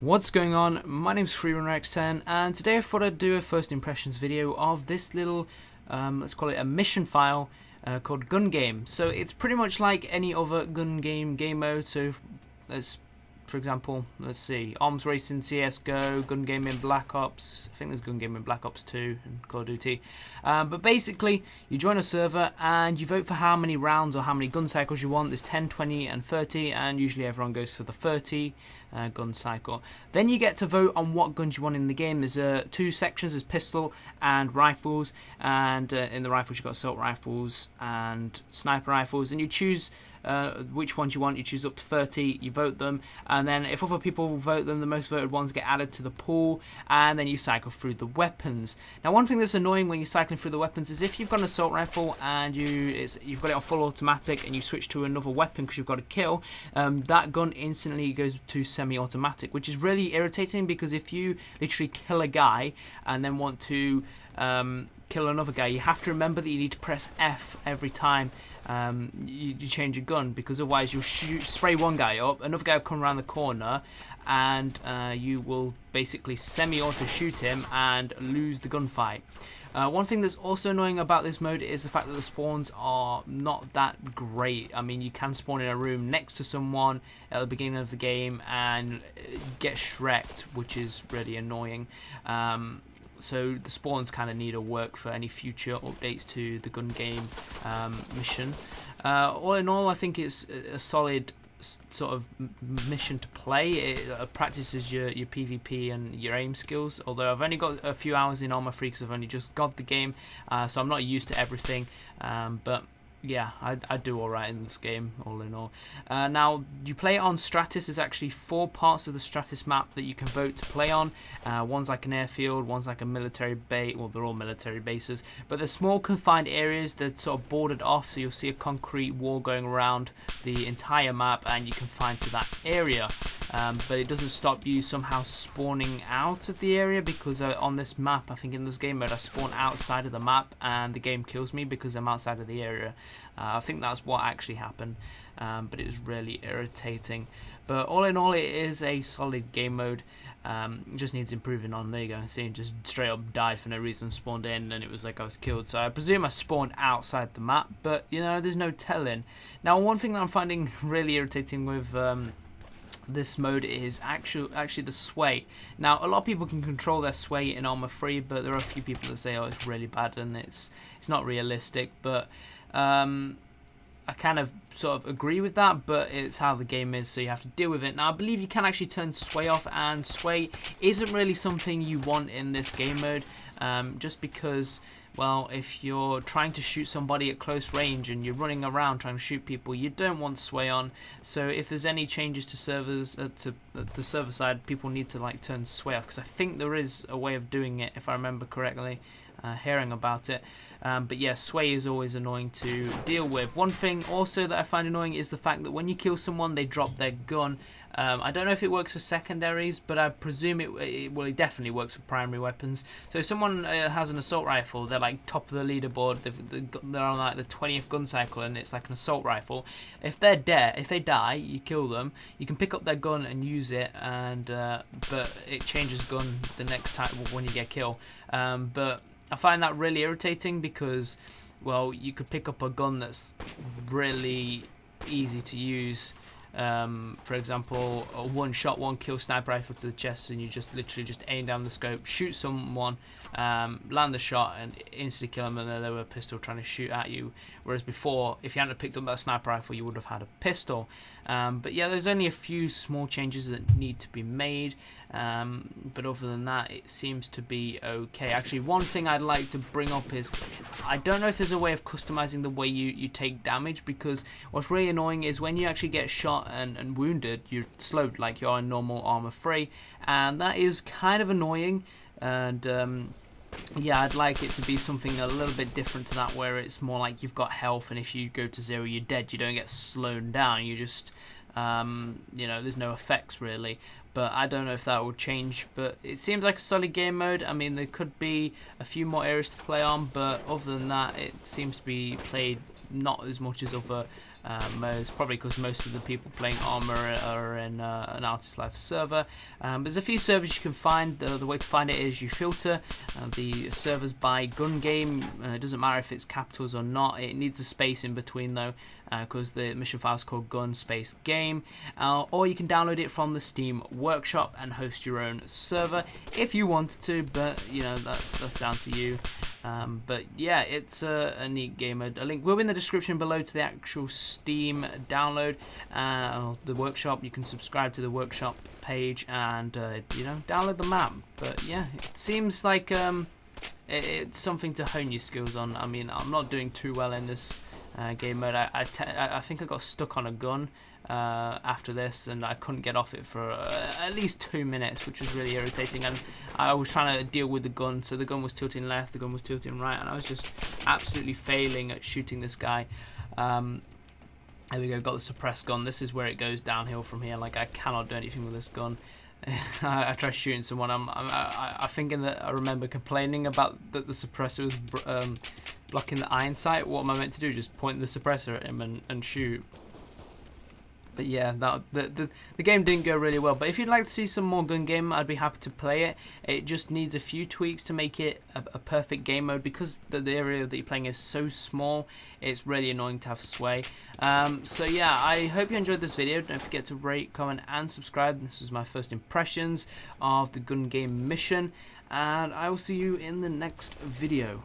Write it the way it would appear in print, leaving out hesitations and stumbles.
What's going on? My name's FreeRunnerX10 and today I thought I'd do a first impressions video of this little, let's call it a mission file called Gun Game. So it's pretty much like any other gun game mode. So for example, let's see, Arms Racing, CSGO, Gun Game in Black Ops, I think there's Gun Game in Black Ops 2 and Call of Duty. But basically, you join a server and you vote for how many rounds or how many gun cycles you want. There's 10, 20 and 30, and usually everyone goes for the 30 gun cycle. Then you get to vote on what guns you want in the game. There's two sections, there's pistol and rifles, and in the rifles you've got assault rifles and sniper rifles, and you choose which ones you want. You choose up to 30, you vote them, and then if other people vote them, the most voted ones get added to the pool, and then you cycle through the weapons. Now, one thing that's annoying when you're cycling through the weapons is if you've got an assault rifle and you've got it on full automatic and you switch to another weapon because you've got a kill, that gun instantly goes to semi-automatic, which is really irritating, because if you literally kill a guy and then want to kill another guy, you have to remember that you need to press F every time you change your gun, because otherwise you'll spray one guy up, another guy will come around the corner, and you will basically semi-auto shoot him and lose the gunfight. One thing that's also annoying about this mode is the fact that the spawns are not that great. I mean, you can spawn in a room next to someone at the beginning of the game and get shreked, which is really annoying. So the spawns kind of need a work for any future updates to the gun game mission. All in all, I think it's a solid sort of mission to play. It practices your PvP and your aim skills, although I've only got a few hours in ARMA 3 because I've only just got the game, so I'm not used to everything, but yeah, I do alright in this game, all in all. Now, you play it on Stratus. There's actually 4 parts of the Stratus map that you can vote to play on. One's like an airfield, one's like a military base, well, they're all military bases, but they're small confined areas that sort of bordered off, so you'll see a concrete wall going around the entire map and you can find to that area. But it doesn't stop you somehow spawning out of the area, because on this map, I think in this game mode, I spawn outside of the map and the game kills me because I'm outside of the area. I think that's what actually happened, but it was really irritating. But all in all, it is a solid game mode. It just needs improving on. There you go. See, just straight up died for no reason, spawned in, and it was like I was killed. So I presume I spawned outside the map, but you know, there's no telling. Now, one thing that I'm finding really irritating with this mode is actually the sway. Now, a lot of people can control their sway in ARMA 3, but there are a few people that say, oh, it's really bad and it's not realistic. But I kind of sort of agree with that, but it's how the game is, so you have to deal with it. Now, I believe you can actually turn sway off, and sway isn't really something you want in this game mode, just because, well, if you're trying to shoot somebody at close range and you're running around trying to shoot people, you don't want sway on. So if there's any changes to servers, to the server side, people need to like turn sway off, because I think there is a way of doing it, if I remember correctly, hearing about it. But yeah, sway is always annoying to deal with. One thing also that I find annoying is the fact that when you kill someone, they drop their gun. I don't know if it works for secondaries, but I presume it definitely works for primary weapons. So if someone has an assault rifle, they're like top of the leaderboard, they're on like the 20th gun cycle, and it's like an assault rifle. If they're dead, if they die, you kill them, you can pick up their gun and use it, and but it changes gun the next time when you get killed. But I find that really irritating, because, well, you could pick up a gun that's really easy to use. For example, a one-shot, one-kill sniper rifle to the chest, and you just literally just aim down the scope, shoot someone, land the shot, and instantly kill them, and then they were a pistol trying to shoot at you. Whereas before, if you hadn't picked up that sniper rifle, you would have had a pistol. But yeah, there's only a few small changes that need to be made. But other than that, it seems to be okay. Actually, one thing I'd like to bring up is, I don't know if there's a way of customizing the way you take damage, because what's really annoying is when you actually get shot and wounded, you're slowed like you're in normal ARMA 3, and that is kind of annoying. And yeah, I'd like it to be something a little bit different to that, where it's more like you've got health, and if you go to 0, you're dead. You don't get slowed down. You just, you know, there's no effects really. But I don't know if that will change. But it seems like a solid game mode. I mean, there could be a few more areas to play on, but other than that, it seems to be played not as much as other It's probably because most of the people playing ARMA are in an Artist Life server. There's a few servers you can find. The way to find it is you filter the servers by gun game. It doesn't matter if it's capitals or not. It needs a space in between though, because the mission file is called gun space game. Or you can download it from the Steam Workshop and host your own server if you wanted to, but you know, that's down to you. But yeah, it's a neat game mode. A link will be in the description below to the actual Steam download, the workshop. You can subscribe to the workshop page and you know, download the map. But yeah, it seems like it's something to hone your skills on. I mean, I'm not doing too well in this game mode. I think I got stuck on a gun after this, and I couldn't get off it for at least 2 minutes, which was really irritating. And I was trying to deal with the gun, so the gun was tilting left, the gun was tilting right, and I was just absolutely failing at shooting this guy. There we go, got the suppressed gun. This is where it goes downhill from here. Like, I cannot do anything with this gun. I tried shooting someone. I think I remember complaining about that the suppressor was blocking the iron sight. What am I meant to do? Just point the suppressor at him and shoot. But yeah, the game didn't go really well. But if you'd like to see some more gun game, I'd be happy to play it. It just needs a few tweaks to make it a perfect game mode, because the area that you're playing is so small. It's really annoying to have sway. So yeah, I hope you enjoyed this video. Don't forget to rate, comment, and subscribe. This was my first impressions of the gun game mission, and I will see you in the next video.